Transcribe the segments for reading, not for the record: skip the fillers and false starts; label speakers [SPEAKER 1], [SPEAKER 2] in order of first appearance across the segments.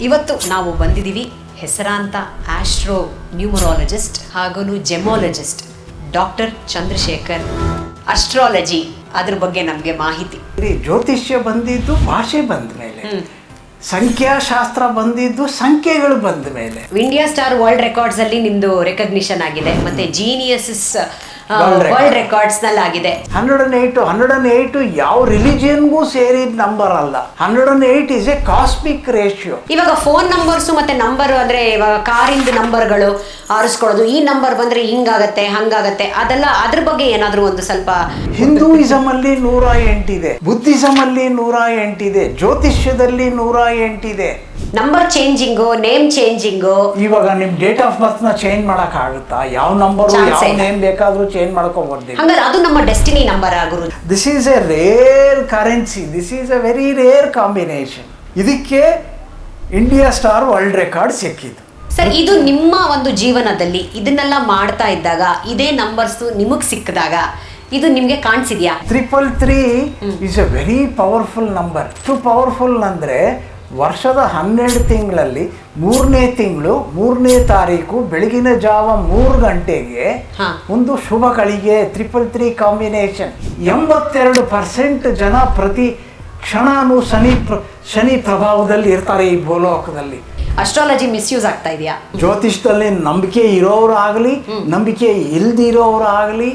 [SPEAKER 1] ಇವತ್ತು ನಾವು ಬಂದಿದ್ದೀವಿ ಹೆಸರಾಂತ ಆಸ್ಟ್ರೋ ನ್ಯೂಮರಾಲಜಿಸ್ಟ್ ಹಾಗೂ ಜೆಮಾಲಜಿಸ್ಟ್ ಡಾಕ್ಟರ್ ಚಂದ್ರಶೇಖರ್. ಅಸ್ಟ್ರಾಲಜಿ ಅದ್ರ ಬಗ್ಗೆ ನಮಗೆ ಮಾಹಿತಿ.
[SPEAKER 2] ಜ್ಯೋತಿಷ್ಯ ಬಂದಿದ್ದು ಭಾಷೆ ಬಂದ ಮೇಲೆ, ಸಂಖ್ಯಾಶಾಸ್ತ್ರ ಬಂದಿದ್ದು ಸಂಖ್ಯೆಗಳು ಬಂದ ಮೇಲೆ.
[SPEAKER 1] ಇಂಡಿಯಾ ಸ್ಟಾರ್ ವರ್ಲ್ಡ್ ರೆಕಾರ್ಡ್ಸ್ ಅಲ್ಲಿ ನಿಮ್ದು ರೆಕಗ್ನಿಷನ್ ಆಗಿದೆ, ಮತ್ತೆ ಜೀನಿಯಸ್ ವರ್ಲ್ಡ್ ರೆಕಾರ್ಡ್ಸ್ ನಲ್ಲಿ ಆಗಿದೆ.
[SPEAKER 2] 108 ಯಾವ ರಿಲಿಜಿಯನ್ಗೂ ಸೇರಿದ ನಂಬರ್ ಅಲ್ಲ. 108 ಇಸ್ ಎ ಕಾಸ್ಮಿಕ್ ರೇಷಿಯೋ.
[SPEAKER 1] ಇವಾಗ ಫೋನ್ ನಂಬರ್ಸ್ ಮತ್ತೆ ನಂಬರ್ ಅಂದ್ರೆ ಇವಾಗ ಕಾರಿಂದ ನಂಬರ್ಗಳು ಆರಿಸ್ಕೊಳ್ಳೋದು, ಈ ನಂಬರ್ ಬಂದ್ರೆ ಹಿಂಗಾಗತ್ತೆ ಹಂಗಾಗತ್ತೆ, ಅದೆಲ್ಲ ಅದ್ರ ಬಗ್ಗೆ ಏನಾದ್ರೂ ಒಂದು ಸ್ವಲ್ಪ.
[SPEAKER 2] ಹಿಂದೂಯಿಸಮ್ ಅಲ್ಲಿ 108 ಇದೆ, ಬುದ್ಧಿಸಮ್ ಅಲ್ಲಿ 108 ಇದೆ, ಜ್ಯೋತಿಷ್ಯದಲ್ಲಿ 108 ಇದೆ.
[SPEAKER 1] Number changing, name changing.
[SPEAKER 2] ಇವಾಗ ನಿಮ್ ಡೇಟ್ ಆಫ್ ಬರ್ತ್ ನ ಚೇಂಜ್ ಮಾಡಕ್ ಆಗುತ್ತಾ? ಯಾವ ನಂಬರ್ ಯಾವ ನೇಮ್ ಬೇಕಾದ್ರೂ ಚೇಂಜ್ ಮಾಡ್ಕೋಬಹುದು.
[SPEAKER 1] ಹಂಗಾರೆ ಅದು ನಮ್ಮ ಡೆಸ್ಟಿನಿ ನಂಬರ್ ಗುರು.
[SPEAKER 2] This is a rare currency, this is a very rare combination. ಇದಕ್ಕೆ ಇಂಡಿಯಾ ಸ್ಟಾರ್ ವರ್ಲ್ಡ್ ರೆಕಾರ್ಡ್ ಸಿಕ್ಕಿದ್ದು.
[SPEAKER 1] ಸರ್, ಇದು ನಿಮ್ಮ ಒಂದು ಜೀವನದಲ್ಲಿ ಇದನ್ನೆಲ್ಲ ಮಾಡ್ತಾ ಇದ್ದಾಗ ಇದೇ ನಂಬರ್ಸ್ ನಿಮಗ್ ಸಿಕ್ಕಿದಾಗ ಇದು ನಿಮ್ಗೆ ಕಾಣಿಸಿದ್ಯಾ?
[SPEAKER 2] 333 is A very powerful number. ಎಷ್ಟು ಪವರ್ಫುಲ್ ಅಂದ್ರೆ ವರ್ಷದ 12 ತಿಂಗಳಲ್ಲಿ 3ನೇ ತಿಂಗಳು 3ನೇ ತಾರೀಕು ಬೆಳಗಿನ ಜಾವ 3 ಗಂಟೆಗೆ ಒಂದು ಶುಭ ಗಳಿಗೆ 333 ಕಾಂಬಿನೇಷನ್. 82% ಜನ ಪ್ರತಿ ಕ್ಷಣನೂ ಶನಿ ಪ್ರಭಾವದಲ್ಲಿ ಇರ್ತಾರೆ ಈ ಭೂಲೋಕದಲ್ಲಿ.
[SPEAKER 1] ಅಸ್ಟ್ರಾಲಜಿ ಮಿಸ್ಯೂಸ್ ಆಗ್ತಾ ಇದೆಯಾ?
[SPEAKER 2] ಜ್ಯೋತಿಷದಲ್ಲಿ ನಂಬಿಕೆ ಇರೋರಾಗಲಿ, ನಂಬಿಕೆ ಇಲ್ದಿರೋರಾಗಲಿ,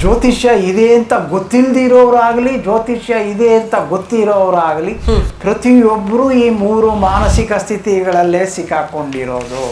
[SPEAKER 2] ಜ್ಯೋತಿಷ್ಯ ಇದೆ ಅಂತ ಗೊತ್ತಿಲ್ದಿರೋರಾಗಲಿ, ಜ್ಯೋತಿಷ್ಯ ಇದೆ ಅಂತ ಗೊತ್ತಿರೋರಾಗಲಿ, ಪ್ರತಿಯೊಬ್ಬರು ಈ 3 ಮಾನಸಿಕ ಸ್ಥಿತಿಗಳಲ್ಲೇ ಸಿಕ್ಕಾಕೊಂಡಿರೋದು.